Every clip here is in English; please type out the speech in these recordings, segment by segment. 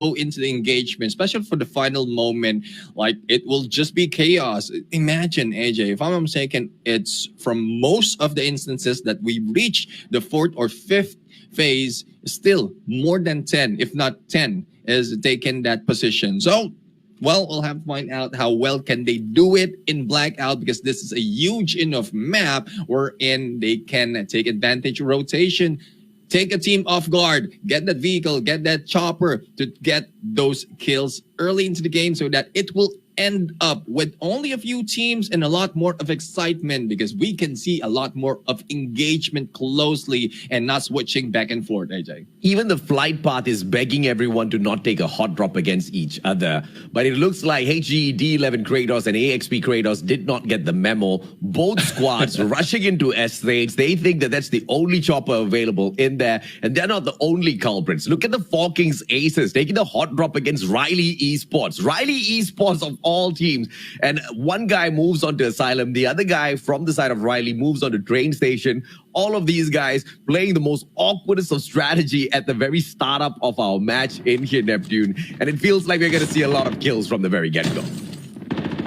go into the engagement, especially for the final moment, like it will just be chaos. Imagine, AJ, if I'm not mistaken, it's from most of the instances that we reach the fourth or fifth phase, still more than 10, if not 10, is taken that position. So, well, we'll have to find out how well can they do it in Blackout, because this is a huge enough map wherein they can take advantage of rotation, take a team off guard, get that vehicle, get that chopper to get those kills early into the game so that it will end up with only a few teams and a lot more of excitement, because we can see a lot more of engagement closely and not switching back and forth, AJ. Even the flight path is begging everyone to not take a hot drop against each other. But it looks like HGE D11 Kratos and AXP Kratos did not get the memo. Both squads rushing into S-Raids. They think that that's the only chopper available in there. And they're not the only culprits. Look at the Four Kings Aces taking the hot drop against Riley Esports. Riley Esports of all teams. And one guy moves on to Asylum. The other guy from the side of Riley moves on to Train Station. All of these guys playing the most awkwardest of strategy at the very startup of our match in here, Neptune. And it feels like we're going to see a lot of kills from the very get-go.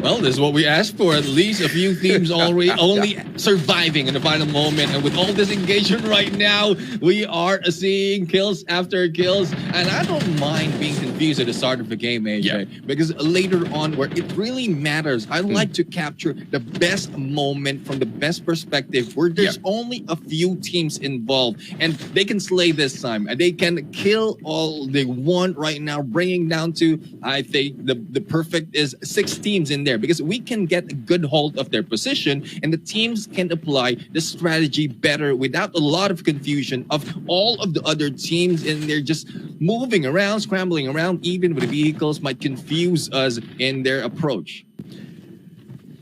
Well, this is what we asked for. At least a few teams already only surviving in the final moment. And with all this engagement right now, we are seeing kills after kills. And I don't mind being confused at the start of the game, AJ, because later on where it really matters, I like to capture the best moment from the best perspective where there's only a few teams involved. And they can slay this time. And they can kill all they want right now, bringing down to, I think, the perfect is 6 teams in there, because we can get a good hold of their position and the teams can apply the strategy better without a lot of confusion of all of the other teams in there just moving around, scrambling around, even with the vehicles might confuse us in their approach.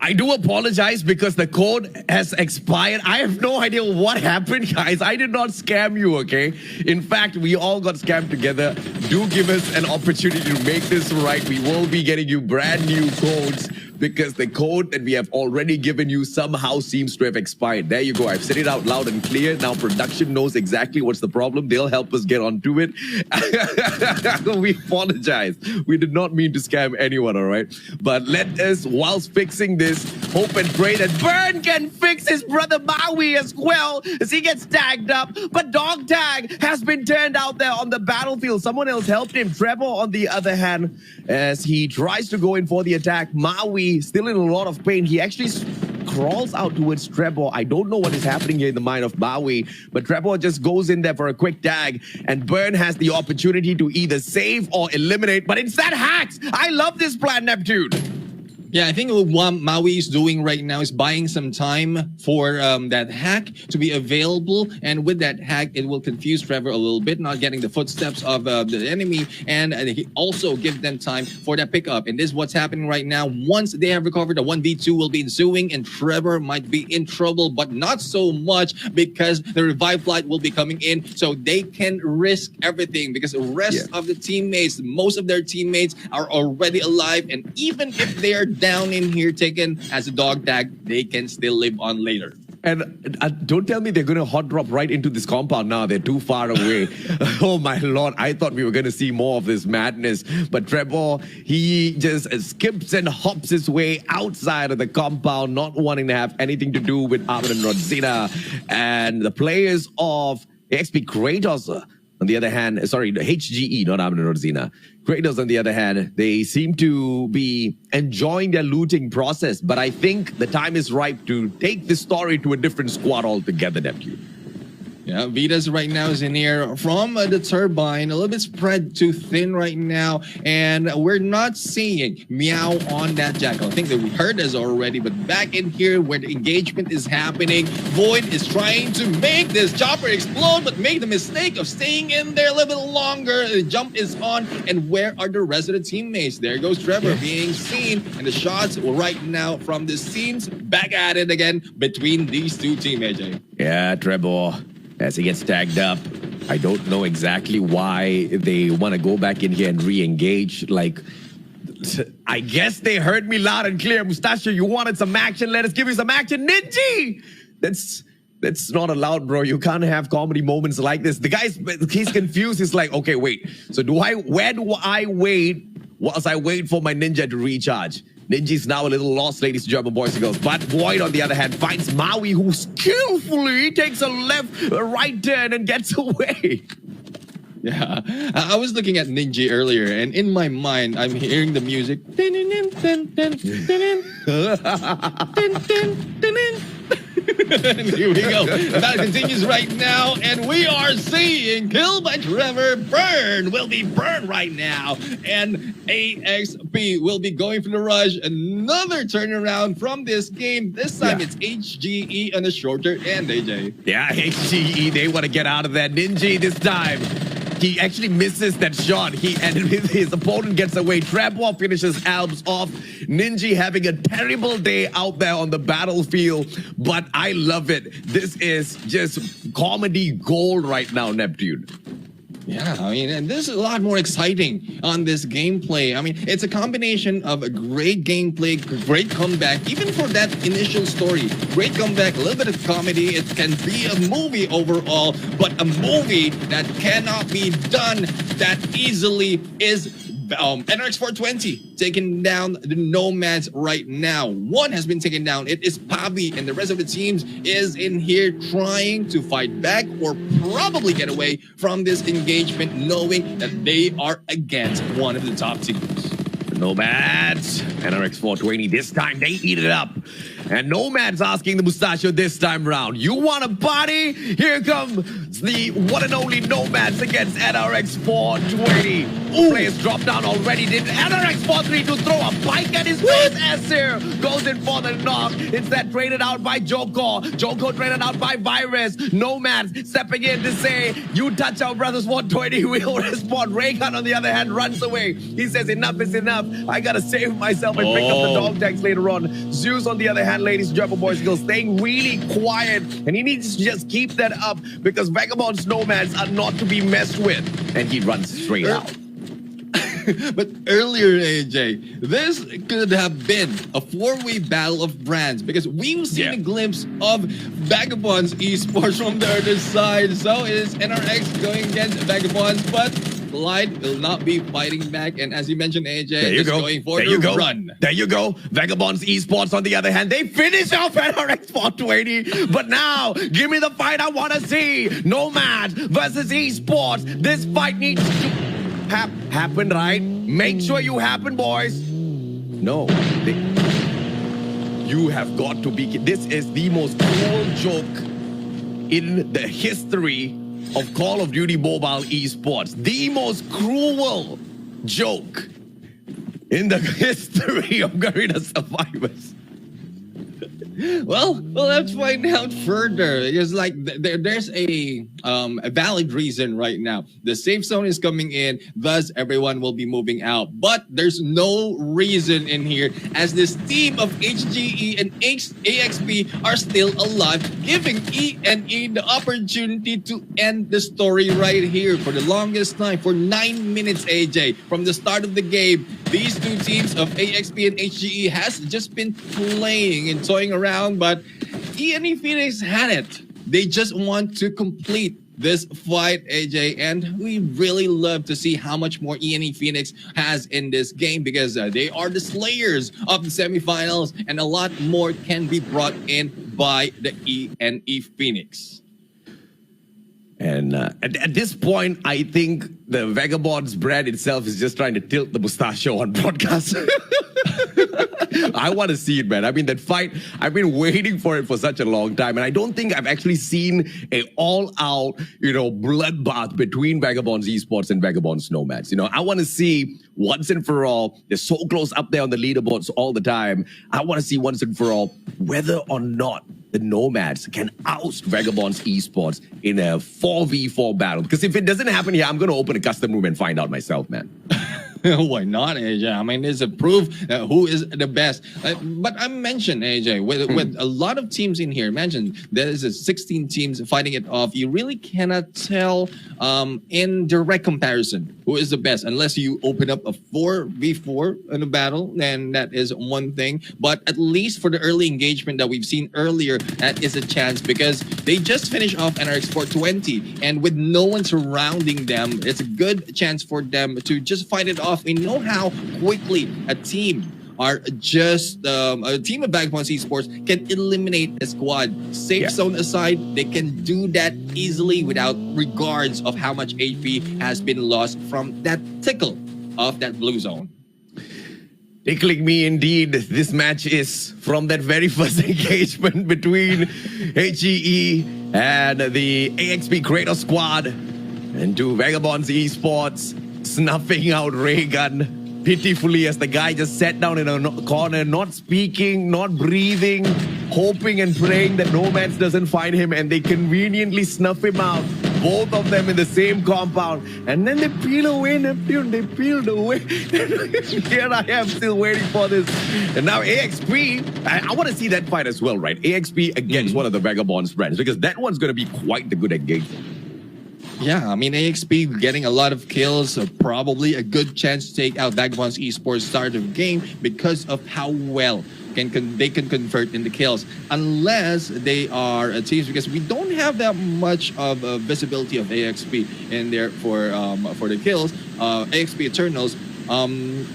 I do apologize because the code has expired. I have no idea what happened, guys. I did not scam you, okay? In fact, we all got scammed together. Do give us an opportunity to make this right. We will be getting you brand new codes because the code that we have already given you somehow seems to have expired. There you go. I've said it out loud and clear. Now production knows exactly what's the problem. They'll help us get onto it. We apologize. We did not mean to scam anyone, all right? But let us, whilst fixing this, hope and pray that Burn can fix his brother Maui as well as he gets tagged up. But Dog Tag has been turned out there on the battlefield. Someone else helped him. Trevor, on the other hand, as he tries to go in for the attack, Maui still in a lot of pain. He actually crawls out towards Trevor. I don't know what is happening here in the mind of Maui, but Trevor just goes in there for a quick tag, and Burn has the opportunity to either save or eliminate, but instead hacks. I love this plan, Neptune. Yeah, I think what Maui is doing right now is buying some time for that hack to be available. And with that hack, it will confuse Trevor a little bit, not getting the footsteps of the enemy. And he also gives them time for that pickup. And this is what's happening right now. Once they have recovered, the 1v2 will be ensuing. And Trevor might be in trouble, but not so much because the revive flight will be coming in. So they can risk everything because the rest of the teammates, most of their teammates are already alive. And even if they are down in here taken as a dog tag, they can still live on later. And don't tell me they're going to hot drop right into this compound now. They're too far away. Oh, my Lord. I thought we were going to see more of this madness. But Trevor, he just skips and hops his way outside of the compound, not wanting to have anything to do with Armin and Rodzina. And the players of XP Kratos, on the other hand, sorry, the HGE, not Armin and Rodzina. Kratos, on the other hand, they seem to be enjoying their looting process, but I think the time is ripe to take this story to a different squad altogether, Neptune. Yeah, Vitas right now is in here from the turbine, a little bit spread too thin right now, and we're not seeing Meow on that Jackal. I think that we heard this already, but back in here where the engagement is happening, Void is trying to make this chopper explode, but made the mistake of staying in there a little bit longer. The jump is on, and where are the rest of the teammates? There goes Trevor being seen, and the shots right now from the scenes back at it again between these two teams, AJ. Yeah, Trevor, as he gets tagged up. I don't know exactly why they want to go back in here and re-engage. Like, I guess they heard me loud and clear. Mustache, you wanted some action? Let us give you some action. Ninji! That's That's not allowed, bro. You can't have comedy moments like this. The he's confused. He's like, okay, wait. So where do I wait whilst I wait for my ninja to recharge? Ninja's now a little lost, ladies and gentlemen, boys and girls. But Void, on the other hand, finds Maui, who skillfully takes a right turn and gets away. Yeah, I was looking at Ninja earlier, and in my mind, I'm hearing the music. And here we go. That continues right now, and we are seeing Kill by Trevor Burn will be burned right now, and AXP will be going for the rush. Another turnaround from this game. This time it's HGE on the shorter end, AJ. Yeah, HGE, they want to get out of that. Ninja this time. He actually misses that shot. And his opponent gets away. Trapwall finishes Alps off. Ninja having a terrible day out there on the battlefield. But I love it. This is just comedy gold right now, Neptune. Yeah, I mean, and this is a lot more exciting on this gameplay. I mean, it's a combination of a great gameplay, great comeback, even for that initial story. Great comeback, a little bit of comedy. It can be a movie overall, but a movie that cannot be done that easily is NRX 420 taking down the Nomads right now. One has been taken down. It is Pabi, and the rest of the teams is in here trying to fight back or probably get away from this engagement, knowing that they are against one of the top teams. Nomads, NRX 420, this time they eat it up. And Nomad's asking the Mustachio this time round, you want a party? Here comes the one and only Nomads against NRX 420. Players drop down already. Did NRX 420 to throw a bike at his face? Esir goes in for the knock. It's that traded out by Joko. Joko traded out by Virus. Nomads stepping in to say, you touch our brothers 120, we'll respond. Raycon, on the other hand, runs away. He says, enough is enough. I gotta save myself and pick up the dog tags later on. Zeus, on the other hand, ladies and gentlemen, boys and girls, staying really quiet. And he needs to just keep that up because Vagabond's Nomads are not to be messed with. And he runs straight out. But earlier, AJ, this could have been a four-way battle of brands because we've seen a glimpse of Vagabonds esports from the other side. So it is NRX going against Vagabonds, but Light will not be fighting back. And as you mentioned, AJ, going for the run. There you go. Vagabonds esports, on the other hand, they finish off NRX 420. But now, give me the fight I want to see. Nomad versus esports. This fight needs to happen, right? Make sure you happen, boys. No. You have got to be... This is the most cruel joke in the history of Call of Duty Mobile esports. The most cruel joke in the history of Garena Survivors. Well, we'll have to find out further because, like, there's a valid reason right now. The safe zone is coming in, thus everyone will be moving out. But there's no reason in here as this team of HGE and AXP are still alive, giving E&E the opportunity to end the story right here for the longest time, for 9 minutes, AJ. From the start of the game, these two teams of AXP and HGE has just been playing and toying around, but E&E Phoenix had it. They just want to complete this fight, AJ, and we really love to see how much more E&E Phoenix has in this game because they are the slayers of the semifinals, and a lot more can be brought in by the E&E Phoenix. And at this point, I think the Vagabond's brand itself is just trying to tilt the Mustachio on broadcast. I want to see it, man. I mean, that fight, I've been waiting for it for such a long time. And I don't think I've actually seen a all-out, bloodbath between Vagabonds Esports and Vagabonds Nomads. I want to see once and for all, they're so close up there on the leaderboards all the time. I want to see once and for all whether or not the Nomads can oust Vagabonds Esports in a 4v4 battle. Because if it doesn't happen here, I'm going to open a custom room and find out myself, man. Why not, AJ? I mean, it's a proof who is the best. But I mentioned, AJ, with a lot of teams in here, imagine there is a 16 teams fighting it off. You really cannot tell in direct comparison who is the best unless you open up a 4v4 in a battle, then that is one thing. But at least for the early engagement that we've seen earlier, that is a chance because they just finished off NRX 420, and with no one surrounding them, it's a good chance for them to just fight it off. We know how quickly a team are just a team of Vagabonds Esports can eliminate a squad. Safe zone aside, they can do that easily without regards of how much HP has been lost from that tickle of that blue zone. Tickling me indeed. This match is from that very first engagement between HGE and the AXP Creator Squad and to Vagabonds Esports snuffing out Raygun pitifully as the guy just sat down in a corner, not speaking, not breathing, hoping and praying that Nomads doesn't find him, and they conveniently snuff him out. Both of them in the same compound, and then they peel away, Neptune. They peeled away. Here I am still waiting for this. And now AXP, I want to see that fight as well, right? AXP against one of the Vagabonds friends, because that one's going to be quite the good engagement. Yeah, I mean, AXP getting a lot of kills, so probably a good chance to take out Vagabonds Esports start of game because of how well they can convert in the kills, unless they are teams, because we don't have that much of visibility of AXP in there for the kills. AXP Eternals,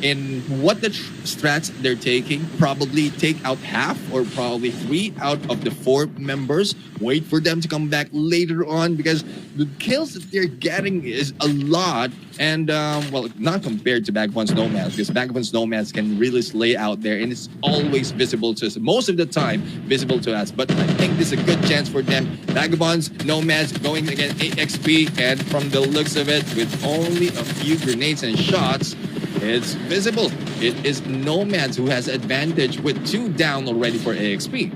in what the strats they're taking, probably take out half or probably 3 out of the 4 members. Wait for them to come back later on, because the kills that they're getting is a lot. And well, not compared to Vagabonds Nomads, because Vagabonds Nomads can really slay out there, and it's always visible to us. Most of the time, visible to us. But I think this is a good chance for them. Vagabonds Nomads going against AXP, and from the looks of it, with only a few grenades and shots, it's visible. It is Nomads who has advantage with 2 down already for AXP.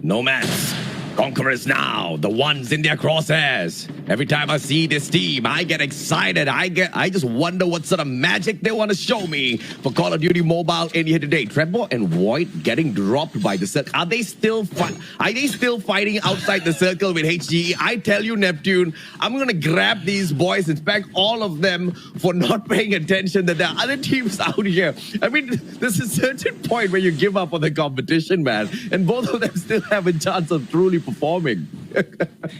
Nomads, conquerors now, the ones in their crosshairs. Every time I see this team, I get excited. I just wonder what sort of magic they want to show me for Call of Duty Mobile in here today. Trevor and Void getting dropped by the circle. Are they still fighting outside the circle with HGE? I tell you, Neptune, I'm gonna grab these boys and spank all of them for not paying attention that there are other teams out here. I mean, there's a certain point where you give up on the competition, man, and both of them still have a chance of truly performing.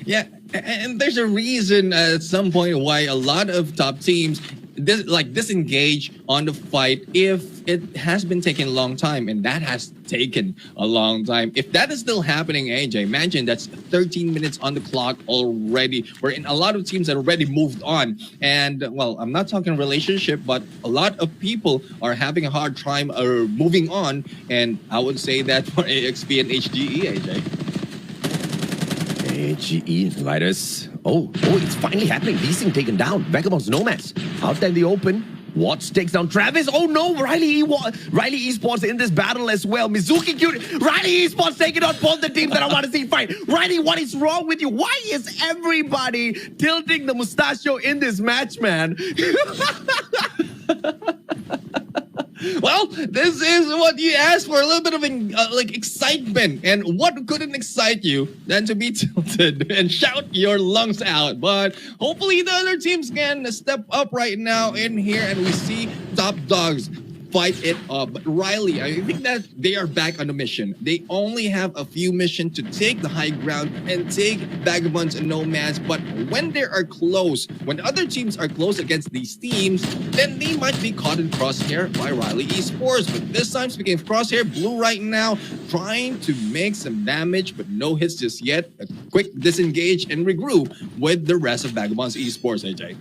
Yeah, and there's a reason at some point why a lot of top teams disengage on the fight if it has been taking a long time, and that has taken a long time. If that is still happening, AJ, imagine that's 13 minutes on the clock already, wherein a lot of teams have already moved on. And well, I'm not talking relationship, but a lot of people are having a hard time moving on, and I would say that for AXP and HGE, AJ. HGE Riders. Oh, it's finally happening. These things taken down. Vagabonds Nomads out there in the open. Watts takes down Travis. Oh no, Riley Esports in this battle as well. Mizuki Cute. Riley Esports taking on both the teams that I want to see fight. Riley, what is wrong with you? Why is everybody tilting the mustachio in this match, man? Well, this is what you asked for, a little bit of excitement. And what couldn't excite you than to be tilted and shout your lungs out? But hopefully the other teams can step up right now in here, and we see top dogs fight it up. But Riley, I think that they are back on the mission. They only have a few missions to take the high ground and take Vagabonds and Nomads. But when they are close, when other teams are close against these teams, then they might be caught in crosshair by Royale Esports. But this time, speaking of crosshair, Blue right now trying to make some damage, but no hits just yet. A quick disengage and regroup with the rest of Vagabonds Esports, AJ.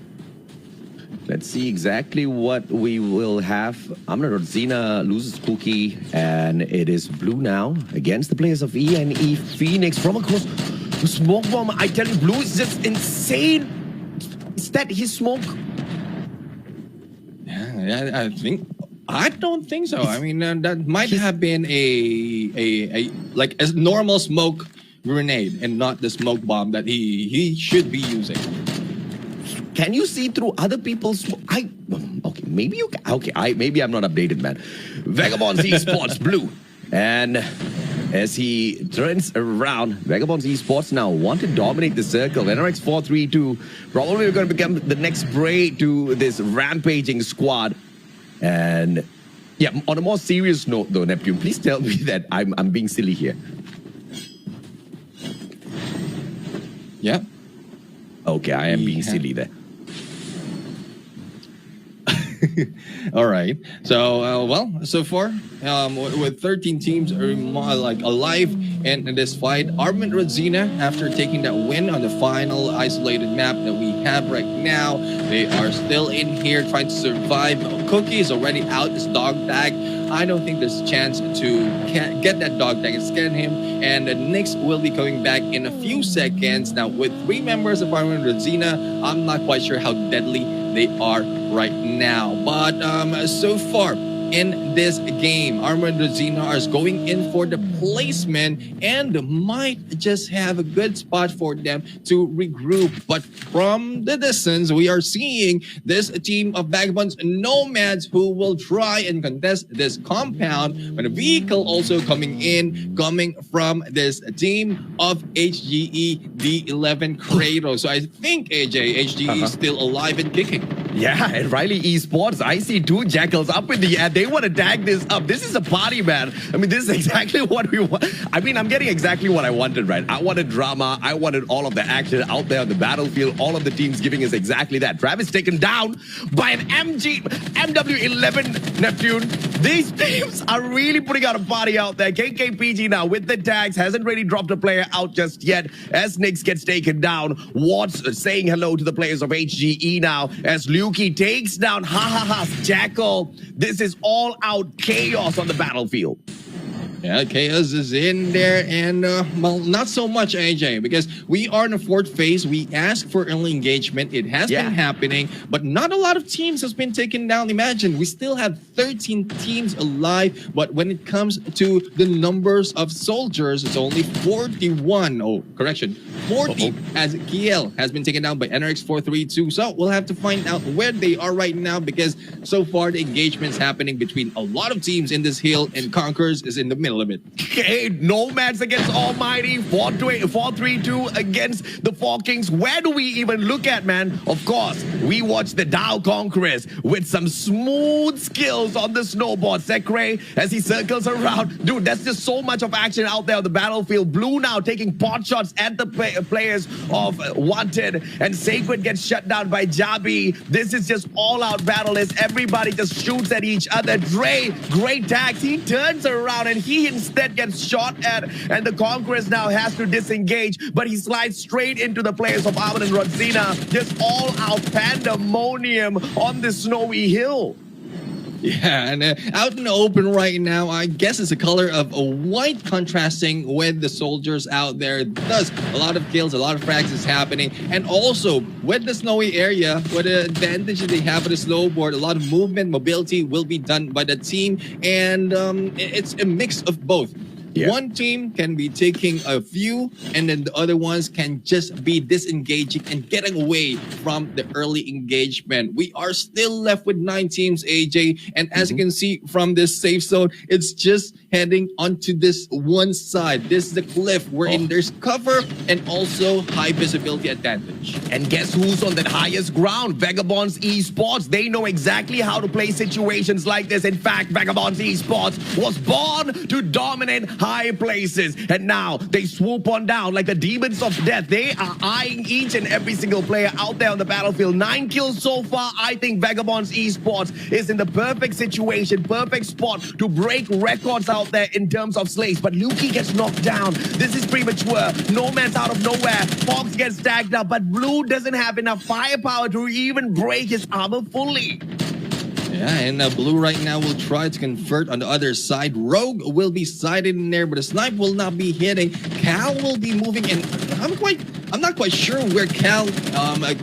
Let's see exactly what we will have. Amna Rodzina loses Cookie, and it is Blue now against the players of E&E Phoenix from across the smoke bomb. I tell you, Blue is just insane. Is that his smoke? Yeah, I don't think so. I mean, that might have been a normal smoke grenade and not the smoke bomb that he should be using. can you see through other people's? Okay, maybe you can. Okay, maybe I'm not updated, man. Vagabonds Esports Blue, and as he turns around, Vagabonds Esports now want to dominate the circle. NRX 432 probably going to become the next prey to this rampaging squad. And yeah, on a more serious note, though, Neptune, please tell me that I'm being silly here. Yeah. Okay, I am being silly there. All right. So, well, so far, with 13 teams like alive in this fight, Armand Radzina, after taking that win on the final isolated map that we have right now, they are still in here trying to survive. Cookie is already out this dog tag. I don't think there's a chance to get that dog tag and scan him. And Nyx will be coming back in a few seconds. Now, with 3 members of Armand Radzina, I'm not quite sure how deadly they are right now. But so far in this game, Armand Radzina is going in for the placement and might just have a good spot for them to regroup. But from the distance, we are seeing this team of Vagabonds Nomads who will try and contest this compound, but a vehicle also coming from this team of HGE D11 Kratos. So I think HGE is still alive and kicking. Yeah, and Riley Esports, I see 2 Jackals up in the air. They want to tag this up. This is a party, man. I mean, this is exactly what we want. I mean, I'm getting exactly what I wanted, right? I wanted drama. I wanted all of the action out there on the battlefield. All of the teams giving us exactly that. Travis taken down by an MW11 Neptune. These teams are really putting out a party out there. KKPG now with the tags. Hasn't really dropped a player out just yet. As Nyx gets taken down. Watts saying hello to the players of HGE now. As Luki takes down Jackal. This is all out chaos on the battlefield. Yeah, chaos is in there, and well, not so much AJ, because we are in the 4th phase. We ask for early engagement. It has been happening, but not a lot of teams has been taken down. Imagine, we still have 13 teams alive, but when it comes to the numbers of soldiers, it's only 41. Oh, correction, 40, as Kiel has been taken down by NRX 432. So we'll have to find out where they are right now, because so far the engagement's happening between a lot of teams in this hill, and Conquerors is in the middle of it. Okay, Nomads against Almighty, 432 against the Four Kings. Where do we even look at, man? Of course, we watch the Dow Conquerors with some smooth skills on the snowboard. Sekre, as he circles around. Dude, that's just so much of action out there on the battlefield. Blue now taking pot shots at the players of Wanted, and Sacred gets shut down by Jabi. This is just all-out battle as everybody just shoots at each other. Dre, great tags. He turns around and he instead gets shot at, and the Conquerors now has to disengage, but he slides straight into the players of Armand and Radzina. Just all-out pandemonium on the snowy hill. Yeah, and out in the open right now, I guess it's a color of a white contrasting with the soldiers out there. Thus, a lot of kills, a lot of frags is happening. And also, with the snowy area, with the advantage that they have with the snowboard, a lot of movement, mobility will be done by the team. And it's a mix of both. Yeah. One team can be taking a few, and then the other ones can just be disengaging and getting away from the early engagement. We are still left with 9 teams, AJ, and as you can see from this safe zone, it's just heading onto this one side. This is the cliff wherein there's cover and also high visibility advantage. And guess who's on the highest ground? Vagabonds Esports. They know exactly how to play situations like this. In fact, Vagabonds Esports was born to dominate high places, and now they swoop on down like the demons of death. They are eyeing each and every single player out there on the battlefield. 9 kills so far. I think Vagabonds Esports is in the perfect situation, perfect spot to break records out there in terms of slays. But Luki gets knocked down. This is premature. Nomad's out of nowhere. Fox gets tagged up, but Blue doesn't have enough firepower to even break his armor fully. Yeah, and Blue right now will try to convert on the other side. Rogue will be sighted in there, but the snipe will not be hitting. Cal will be moving, and I'm quite I'm not quite sure where Cal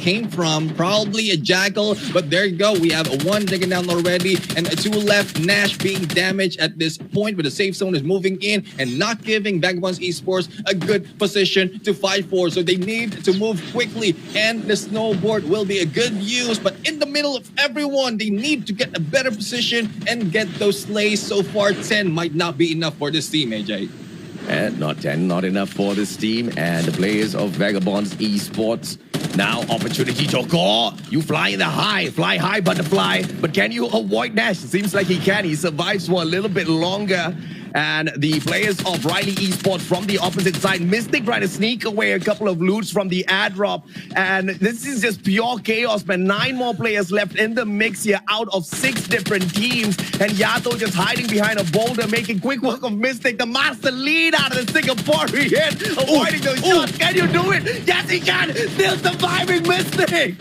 came from. Probably a Jackal, but there you go. We have a 1 taken down already, and a 2 left. Nash being damaged at this point, but the safe zone is moving in and not giving Vagabonds Esports a good position to fight for. So they need to move quickly, and the snowboard will be a good use. But in the middle of everyone, they need to get a better position and get those slays. So far, 10 might not be enough for this team, AJ. And not 10, not enough for this team and the players of Vagabonds Esports. Now, opportunity, Joko. You fly high, butterfly. But can you avoid Nash? It seems like he can. He survives for a little bit longer. And the players of Riley Esports from the opposite side, Mystic trying to sneak away a couple of loots from the airdrop. And this is just pure chaos, man. 9 more players left in the mix here out of 6 different teams. And Yato just hiding behind a boulder, making quick work of Mystic. The master lead out of the Singaporean hit, avoiding those shots. Can you do it? Yes, he can. Still surviving Mystic.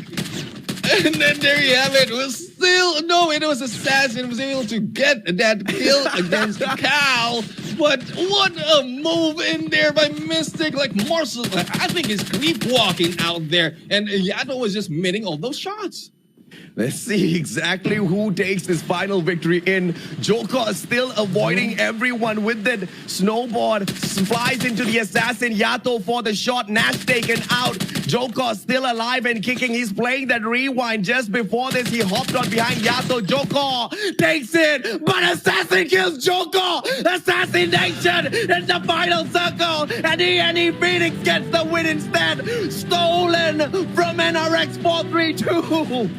And then there you have it. It was Assassin was able to get that kill against Cal. But what a move in there by Mystic. Like Marcel, I think he's creep walking out there. And Yato was just mitting all those shots. Let's see exactly who takes this final victory in. Joker is still avoiding everyone with that snowboard. Flies into the assassin. Yato for the shot. Nash taken out. Joker still alive and kicking. He's playing that rewind. Just before this, he hopped on behind Yato. Joker takes it, but Assassin kills Joker. Assassination in the final circle. And ENE Phoenix gets the win instead. Stolen from NRX 432.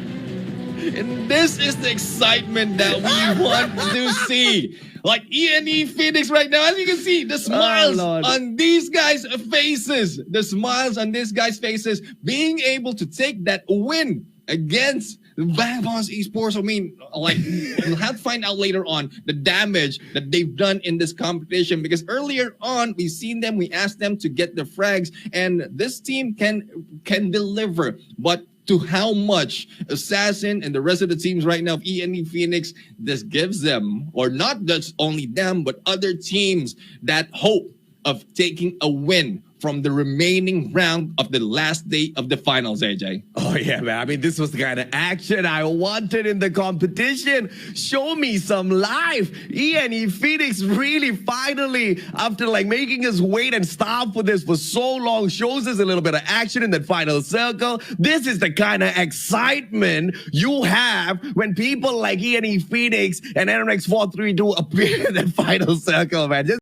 And this is the excitement that we want to see. Like ENE Phoenix right now, as you can see, the smiles on these guys' faces. The smiles on these guys' faces, being able to take that win against Vagabonds Esports. I mean, like, we'll have to find out later on the damage that they've done in this competition, because earlier on, we've seen them, we asked them to get the frags, and this team can deliver. But to how much Assassin and the rest of the teams right now of ENE Phoenix, this gives them, or not just only them, but other teams, that hope of taking a win from the remaining round of the last day of the finals, AJ. Oh, yeah, man. I mean, this was the kind of action I wanted in the competition. Show me some life. ENE Phoenix really finally, after like making us wait and starve for this for so long, shows us a little bit of action in that final circle. This is the kind of excitement you have when people like ENE Phoenix and NRX 432 appear in that final circle, man.